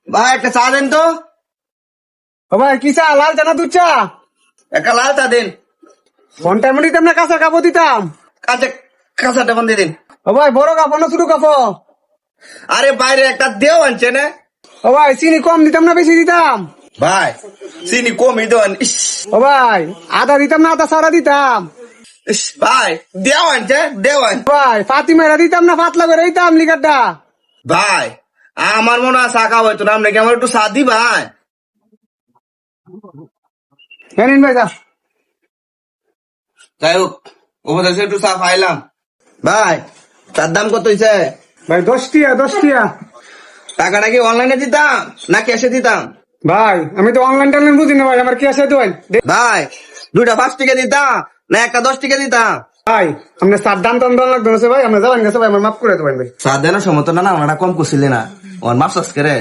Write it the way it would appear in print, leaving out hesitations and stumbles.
ভাই একটা চা দেন তো। ও ভাই কি চা, লাল চা না দুধ চা? একটা লাল চা দেন। ঘন্টার মধ্যে দিতাম না কাঁচা কাপড় দিতাম? কাঁচা কাঁচাটা বন্ধ দিয়ে দিন। ও ভাই বড় কাপড় না ছোট কাপড়? আরে বাইরে একটা দেও আনছে না। ও ভাই চিনি কম দিতাম না বেশি দিতাম? ভাই চিনি কমই দেন। ইস ও ভাই আদা দিতাম না আদা সারা দিতাম? ইস ভাই দেও আনছে দেওয়ান। ভাই পাতি মেরা দিতাম না পাতলা করে দিতাম লিকারটা? ভাই আমার মনে হয় চা খাওয়া হইতো না, আমরা কি আমার একটু চা দি ভাই। হ্যাঁ নিন ভাই যা। যাই হোক উপদেশে একটু চা খাইলাম। ভাই তার দাম কত হয়েছে? ভাই 10 টিয়া। টাকাটা কি অনলাইনে দিতাম না ক্যাশে দিতাম? ভাই আমি তো অনলাইন টানলাইন বুঝি না ভাই, আমার কি আছে দেন? ভাই দুইটা 5 টাকা দিতাম না একটা 10 টাকা দিতাম? ভাই আপনার সার দাম টান দাম লাগবে না ভাই, আমরা যাবেন গেছে ভাই, আমার মাফ করে দেবেন ভাই। চা দেন সমত না, ওনারা কম করছিলে না, ওর মাপ করে